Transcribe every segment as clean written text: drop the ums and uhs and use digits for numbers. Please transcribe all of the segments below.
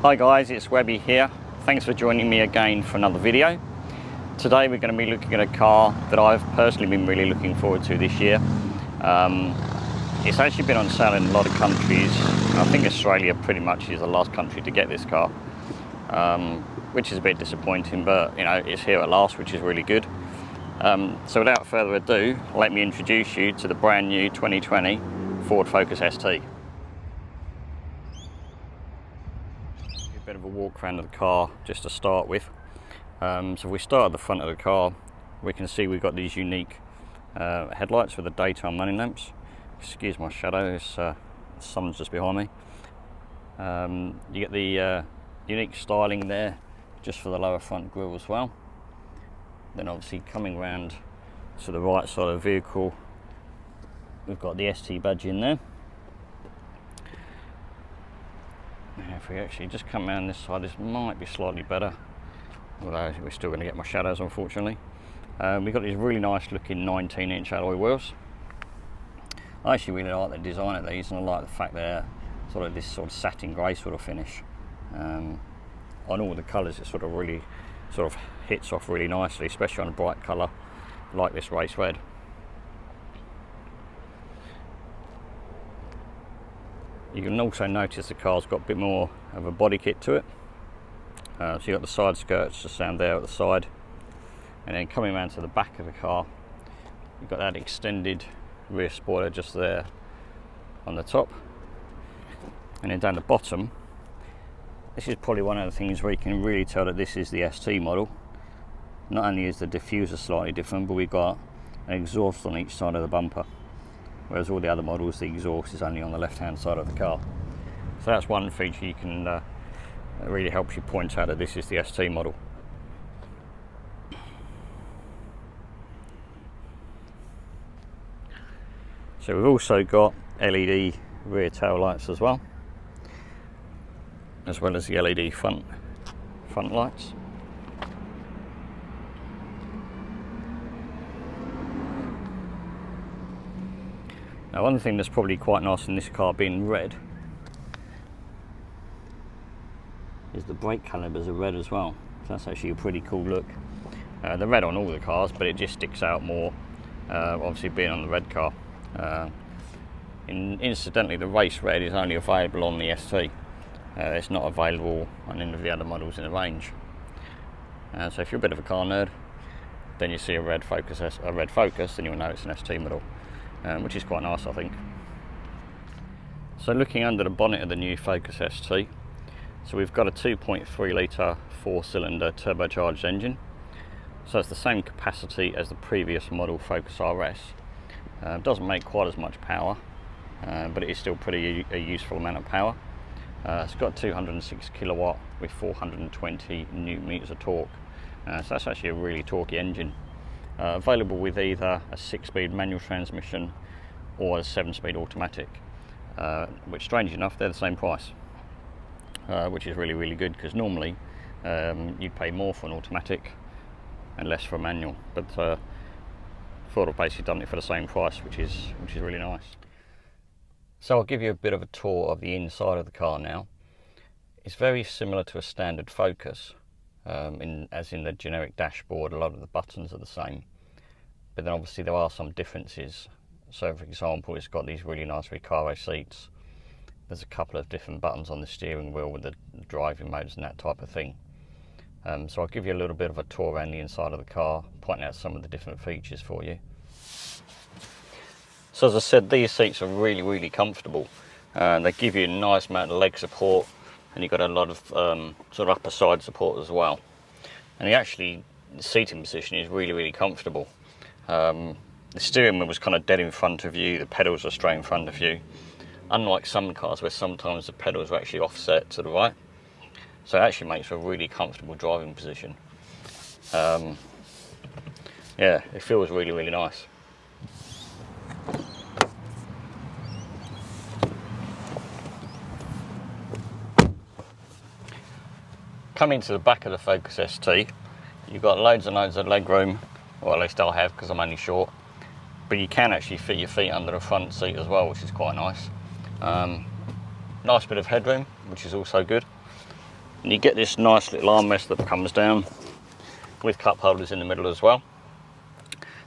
Hi guys, it's Webby here. Thanks for joining me again for another video. Today we're going to be looking at a car that I've personally been really looking forward to this year. It's actually been on sale in a lot of countries. I think Australia pretty much is the last country to get this car, which is a bit disappointing, but you know, it's here at last, which is really good. So without further ado, let me introduce you to the brand new 2020 Ford Focus ST. A bit of a walk around of the car just to start with. So if we start at the front of the car, we can see we've got these unique headlights with the daytime running lamps. Excuse my shadow, someone's just behind me. You get the unique styling there just for the lower front grille as well. Then obviously coming round to the right side of the vehicle, we've got the ST badge in there. Now if we actually just come around this side, this might be slightly better, although we're still going to get my shadows unfortunately. We've got these really nice looking 19-inch alloy wheels. I actually really like the design of these, and I like the fact they're sort of this sort of satin grey sort of finish. On all the colours it sort of really hits off really nicely, especially on a bright colour like this race red. You can also notice the car's got a bit more of a body kit to it. So you've got the side skirts just down there at the side, and then coming around to the back of the car, you've got that extended rear spoiler just there on the top, and then down the bottom, this is probably one of the things where you can really tell that this is the ST model. Not only is the diffuser slightly different, but we've got an exhaust on each side of the bumper, whereas all the other models the exhaust is only on the left hand side of the car. So that's one feature you can that really helps you point out that this is the ST model. So we've also got LED rear tail lights as well as the LED front lights. Now one thing that's probably quite nice in this car being red is the brake calipers are red as well. So that's actually a pretty cool look. They're red on all the cars, but it just sticks out more, obviously being on the red car. Incidentally, the race red is only available on the ST. It's not available on any of the other models in the range. So if you're a bit of a car nerd, then you see a red Focus, then you'll know it's an ST model, which is quite nice, I think. So looking under the bonnet of the new Focus ST, so we've got a 2.3 litre 4-cylinder turbocharged engine. So it's the same capacity as the previous model Focus RS. It doesn't make quite as much power, but it is still a useful amount of power. It's got 206 kilowatt with 420 newton meters of torque. So that's actually a really torquey engine. Available with either a 6-speed manual transmission or a 7-speed automatic, which strangely enough they're the same price, which is really good, because normally you'd pay more for an automatic and less for a manual, but Ford have basically done it for the same price, which is really nice. So I'll give you a bit of a tour of the inside of the car now. It's very similar to a standard Focus, as in the generic dashboard. A lot of the buttons are the same, but then obviously there are some differences. So for example, it's got these really nice Recaro seats. There's a couple of different buttons on the steering wheel with the driving modes and that type of thing. So I'll give you a little bit of a tour around the inside of the car, pointing out some of the different features for you. So as I said, these seats are really comfortable. They give you a nice amount of leg support, and you've got a lot of sort of upper side support as well. And the seating position is really comfortable. The steering wheel was kind of dead in front of you, the pedals are straight in front of you, unlike some cars where sometimes the pedals are actually offset to the right. So it actually makes for a really comfortable driving position. Yeah, it feels really nice. Coming to the back of the Focus ST, you've got loads and loads of leg room, or at least I'll have because I'm only short, but you can actually fit your feet under the front seat as well, which is quite nice. Nice bit of headroom, which is also good. And you get this nice little armrest that comes down with cup holders in the middle as well.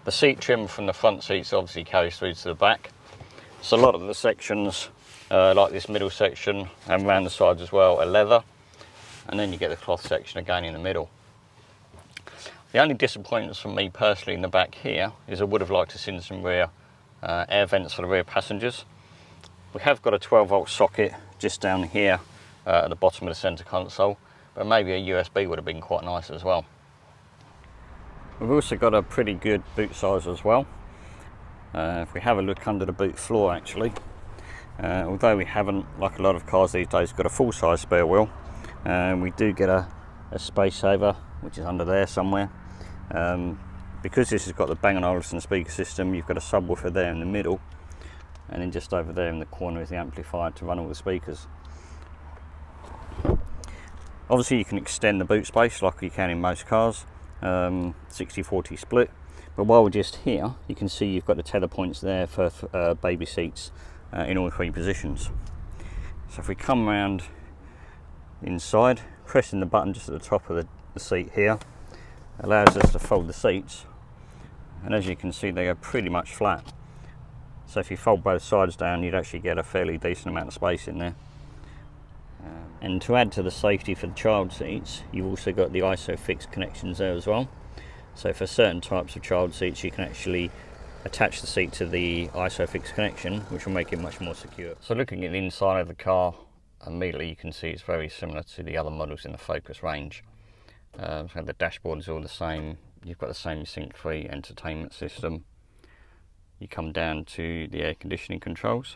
The seat trim from the front seats obviously carries through to the back. So a lot of the sections, like this middle section and around the sides as well, are leather. And then you get the cloth section again in the middle. The only disappointments from me personally in the back here is I would have liked to see some rear air vents for the rear passengers. We have got a 12-volt socket just down here at the bottom of the centre console, but maybe a USB would have been quite nice as well. We've also got a pretty good boot size as well. If we have a look under the boot floor actually, although we haven't, like a lot of cars these days, got a full-size spare wheel, we do get a space saver which is under there somewhere. Because this has got the Bang & Olufsen speaker system, you've got a subwoofer there in the middle, and then just over there in the corner is the amplifier to run all the speakers. Obviously you can extend the boot space like you can in most cars, 60-40 split, but while we're just here you can see you've got the tether points there for baby seats in all three positions. So if we come around inside, pressing the button just at the top of the seat here allows us to fold the seats, and as you can see they go pretty much flat. So if you fold both sides down you'd actually get a fairly decent amount of space in there. And to add to the safety for the child seats, you've also got the ISOFIX connections there as well. So for certain types of child seats you can actually attach the seat to the ISOFIX connection, which will make it much more secure. So looking at the inside of the car, immediately you can see it's very similar to the other models in the Focus range. So the dashboard is all the same, you've got the same Sync 3 entertainment system. You come down to the air conditioning controls,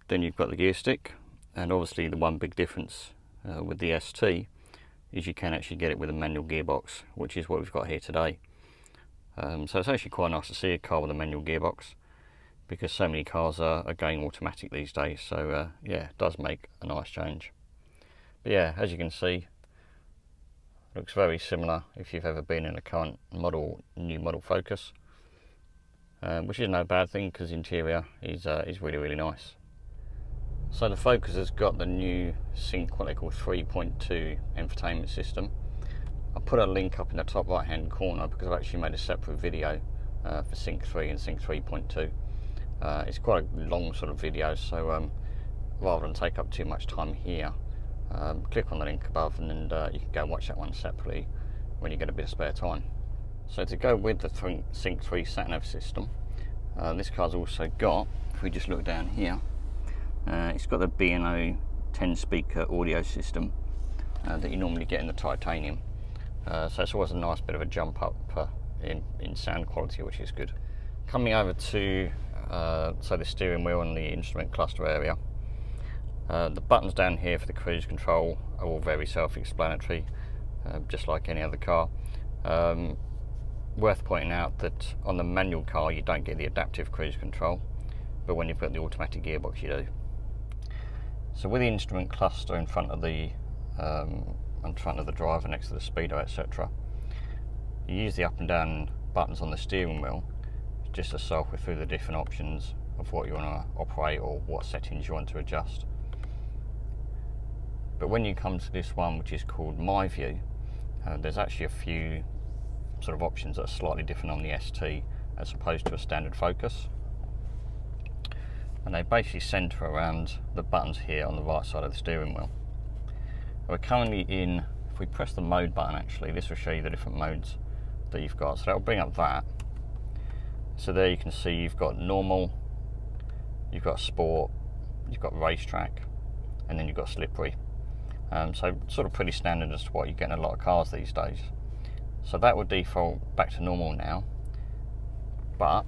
then you've got the gear stick. And obviously the one big difference with the ST is you can actually get it with a manual gearbox, which is what we've got here today. So it's actually quite nice to see a car with a manual gearbox, because so many cars are going automatic these days. So yeah, it does make a nice change. But yeah, as you can see, it looks very similar if you've ever been in a current model, new model Focus, which is no bad thing because the interior is really nice. So the Focus has got the new Sync, what they call 3.2 infotainment system. I'll put a link up in the top right hand corner because I've actually made a separate video for Sync 3 and Sync 3.2. It's quite a long sort of video, so rather than take up too much time here, click on the link above and you can go and watch that one separately when you get a bit of spare time. So to go with the Sync 3 sat-nav system, this car's also got, if we just look down here, it's got the B&O 10 speaker audio system that you normally get in the titanium. So it's always a nice bit of a jump up in sound quality, which is good. Coming over to so the steering wheel and the instrument cluster area, the buttons down here for the cruise control are all very self-explanatory, just like any other car. Worth pointing out that on the manual car you don't get the adaptive cruise control, but when you've got the automatic gearbox you do. So with the instrument cluster in front of the driver next to the speedo, etc., you use the up and down buttons on the steering wheel just to cycle through the different options of what you want to operate or what settings you want to adjust. But when you come to this one, which is called My View, there's actually a few sort of options that are slightly different on the ST as opposed to a standard Focus. And they basically centre around the buttons here on the right side of the steering wheel. We're currently in, if we press the mode button actually, this will show you the different modes that you've got. So that'll bring up that. So there you can see you've got normal, you've got sport, you've got racetrack, and then you've got slippery. So sort of pretty standard as to what you get in a lot of cars these days. So that would default back to normal now, but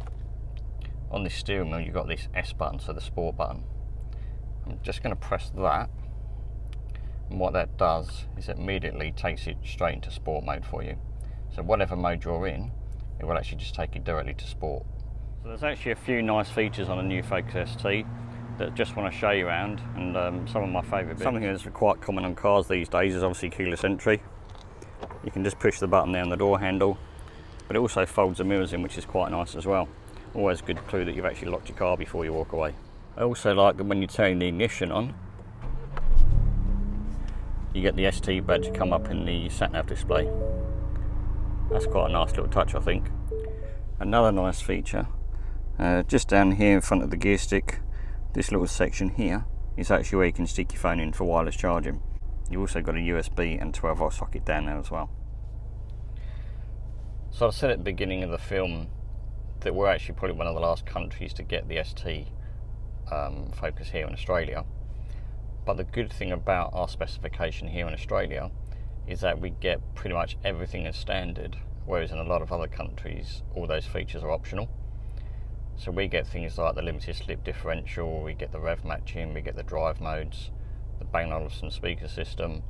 on this steering wheel you've got this S button, so the sport button. I'm just going to press that, and what that does is it immediately takes it straight into sport mode for you. So whatever mode you're in, it will actually just take you directly to sport. So there's actually a few nice features on the new Focus ST that I just want to show you around, and some of my favourite bits. Something that's quite common on cars these days is obviously keyless entry. You can just push the button there on the door handle, but it also folds the mirrors in, which is quite nice as well. Always a good clue that you've actually locked your car before you walk away. I also like that when you turn the ignition on, you get the ST badge come up in the sat-nav display. That's quite a nice little touch, I think. Another nice feature, just down here in front of the gear stick, this little section here is actually where you can stick your phone in for wireless charging. You've also got a USB and 12-volt socket down there as well. So I said at the beginning of the film that we're actually probably one of the last countries to get the ST Focus here in Australia. But the good thing about our specification here in Australia is that we get pretty much everything as standard, whereas in a lot of other countries all those features are optional. So we get things like the limited slip differential, we get the rev matching, we get the drive modes, the Bang & Olufsen speaker system.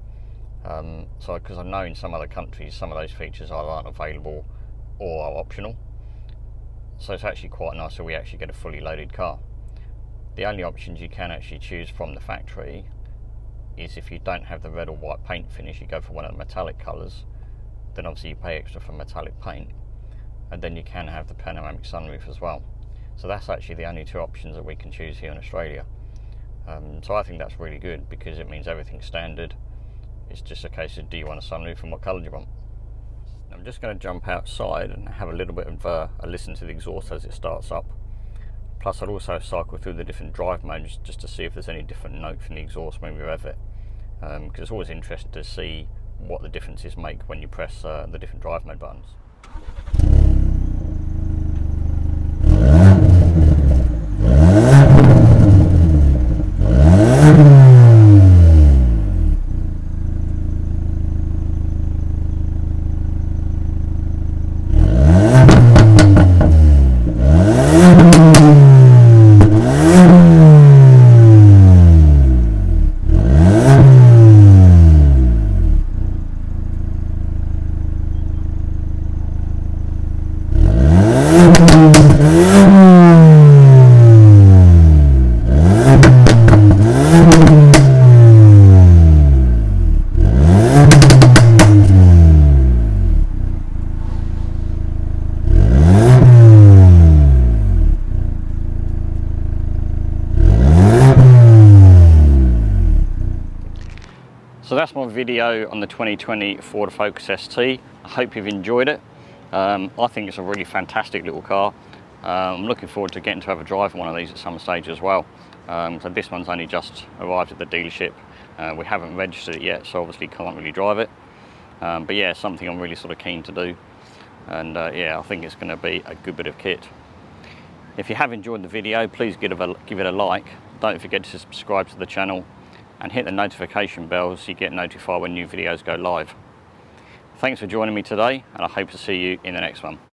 So because I know in some other countries some of those features either aren't available or are optional. So it's actually quite nice that we actually get a fully loaded car. The only options you can actually choose from the factory is if you don't have the red or white paint finish, you go for one of the metallic colours, then obviously you pay extra for metallic paint, and then you can have the panoramic sunroof as well. So that's actually the only two options that we can choose here in Australia. So I think that's really good because it means everything's standard. It's just a case of do you want a sunroof and what colour do you want. I'm just going to jump outside and have a little bit of a listen to the exhaust as it starts up. Plus I'll also cycle through the different drive modes just to see if there's any different note from the exhaust when we rev it. Because it's always interesting to see what the differences make when you press the different drive mode buttons. So that's my video on the 2020 Ford Focus ST. I hope you've enjoyed it. I think it's a really fantastic little car. I'm looking forward to getting to have a drive on one of these at some stage as well. So this one's only just arrived at the dealership. We haven't registered it yet, so obviously can't really drive it. But yeah, something I'm really sort of keen to do. And yeah, I think it's going to be a good bit of kit. If you have enjoyed the video, please give it a like. Don't forget to subscribe to the channel and hit the notification bell so you get notified when new videos go live. Thanks for joining me today, and I hope to see you in the next one.